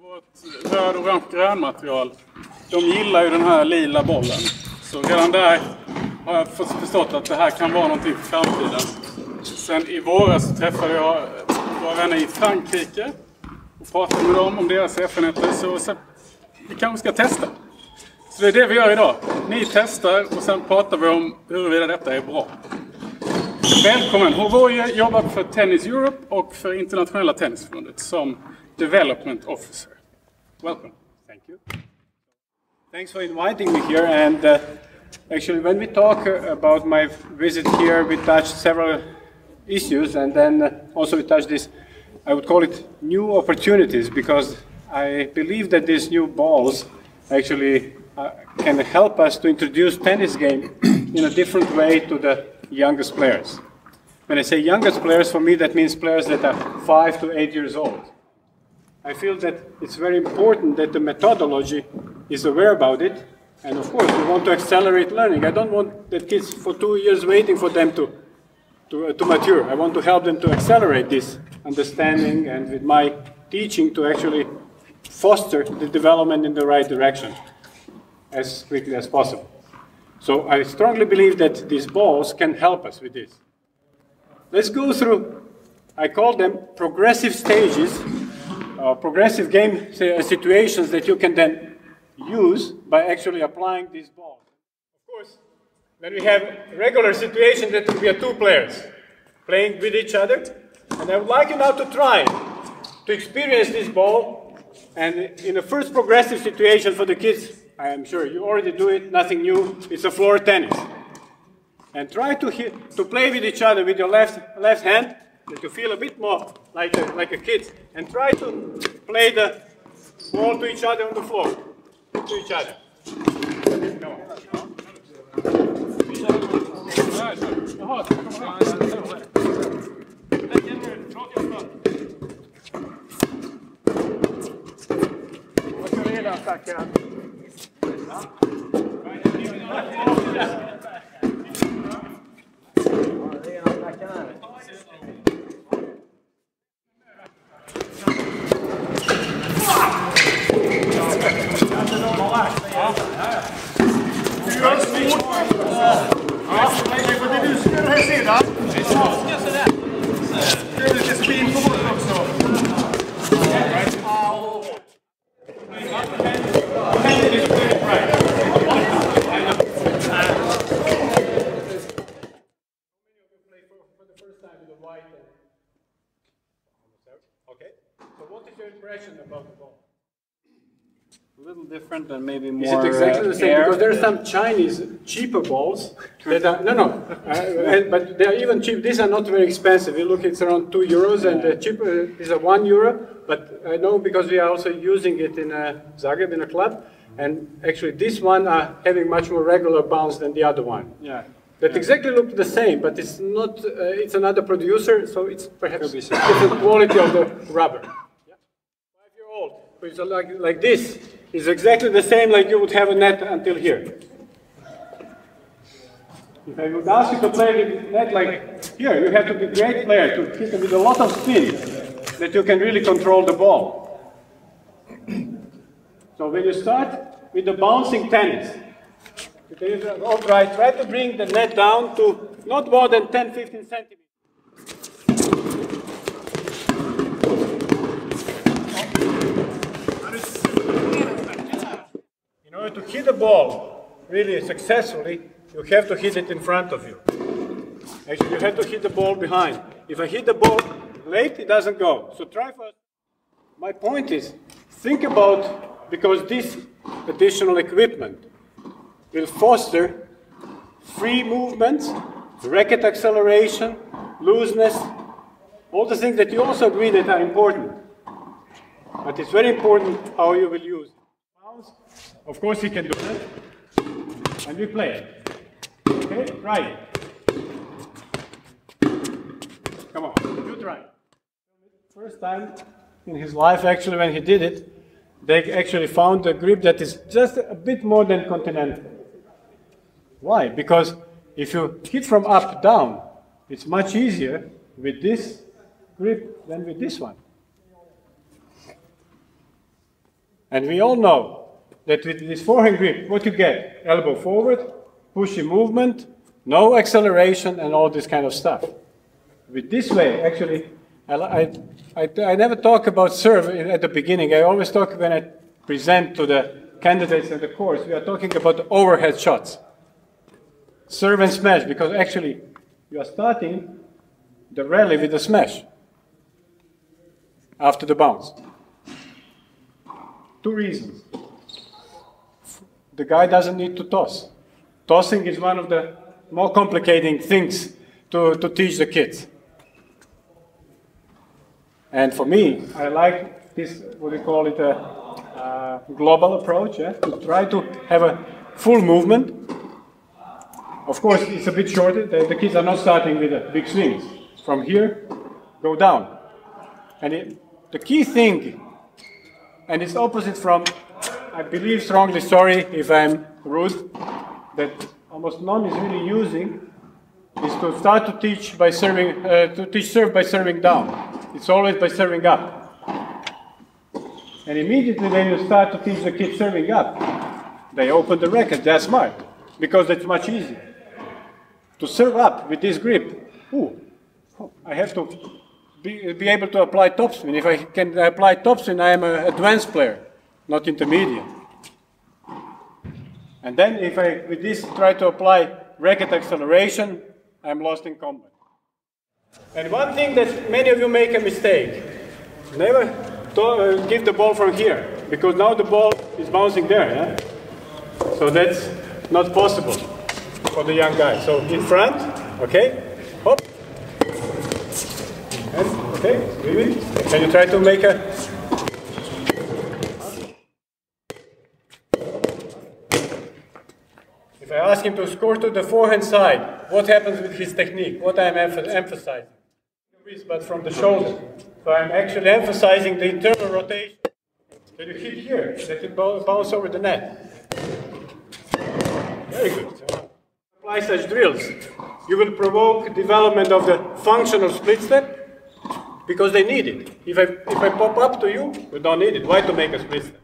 vårt röd, orange, grön material, de gillar ju den här lila bollen. Så redan där har jag förstått att det här kan vara någonting för framtiden. Sen i våras så träffade jag våra vänner i Frankrike och pratade med dem om deras erfarenheter. Så vi kanske ska testa. Så det är det vi gör idag. Ni testar och sen pratar vi om huruvida detta är bra. Välkommen! Hrvoje jobbar för Tennis Europe och för internationella Tennisförbundet som Development Officer. Welcome. Thank you. Thanks for inviting me here. And actually, when we talk about my visit here, we touched several issues, and then also we touched this, I would call it new opportunities, because I believe that these new balls actually can help us to introduce tennis game in a different way to the youngest players. When I say youngest players, for me that means players that are 5 to 8 years old. I feel that it's very important that the methodology is aware about it, and of course we want to accelerate learning. I don't want the kids for 2 years waiting for them to mature. I want to help them to accelerate this understanding, and with my teaching to actually foster the development in the right direction as quickly as possible. So I strongly believe that these balls can help us with this. Let's go through, I call them progressive stages, progressive game situations that you can then use by actually applying these balls. Of course, when we have a regular situation, that will be 2 players playing with each other. And I would like you now to try to experience this ball. And in the first progressive situation for the kids, I am sure you already do it, nothing new, it's a floor tennis. And try to play with each other with your left hand, that you feel a bit more like a kid. And try to play the ball to each other on the floor, to each other. Come on. Okay, so what is your impression about the ball? A little different and maybe more. Is it exactly the same? Because there are some Chinese cheaper balls that are, but they are even cheap. These are not very expensive. You look, it's around €2, and the cheaper is a €1. But I know because we are also using it in Zagreb in a club, and actually this one are having much more regular bounce than the other one. Yeah. That exactly look the same, but it's not. It's another producer, so it's perhaps different quality of the rubber. Yeah. 5-year-old, who is like this, is exactly the same like you would have a net until here. If I would ask you to play with net like here, you have to be a great player to hit it with a lot of spin, that you can really control the ball. So when you start with the bouncing tennis, try to bring the net down to not more than 10-15 centimeters. In order to hit the ball really successfully, you have to hit it in front of you. Actually, you have to hit the ball behind. If I hit the ball late, it doesn't go. So try first. My point is, think about, because this additional equipment will foster free movements, racket acceleration, looseness, all the things that you also agree that are important. But it's very important how you will use it. Of course you can do that. And we play it. Okay, try it. Come on, you try. First time in his life, actually, when he did it, they actually found a grip that is just a bit more than continental. Why? Because if you hit from up down, it's much easier with this grip than with this one. And we all know that with this forehand grip, what you get, elbow forward, pushy movement, no acceleration, and all this kind of stuff. With this way, actually, I never talk about serve at the beginning. I always talk when I present to the candidates in the course, we are talking about the overhead shots. Serve and smash, because actually you are starting the rally with a smash after the bounce. Two reasons. The guy doesn't need to toss. Tossing is one of the more complicating things to teach the kids. And for me, I like this, what we call it, a global approach, to try to have a full movement. Of course, it's a bit shorter. The kids are not starting with a big swings. From here, go down. And the key thing, and it's opposite from, I believe strongly, sorry if I'm rude, that almost none is really using, is to start to teach by serving, to teach serve by serving down. It's always by serving up. And immediately when you start to teach the kids serving up, they open the racket, they're smart, because it's much easier. To serve up with this grip, I have to be able to apply topspin. If I can apply topspin, I am an advanced player, not intermediate. And then if I, with this, try to apply racket acceleration, I'm lost in combat. And one thing that many of you make a mistake, never give the ball from here, because now the ball is bouncing there, yeah? So that's not possible for the young guy. So in front, okay, hop, and okay, leave it. Can you try to make a... If I ask him to score to the forehand side, what happens with his technique? What I'm emphasizing? But from the shoulder. So I'm actually emphasizing the internal rotation. So you hit here, let it bounce over the net. Very good. So apply such drills. You will provoke development of the functional split step because they need it. If I pop up to you, you don't need it. Why to make a split step?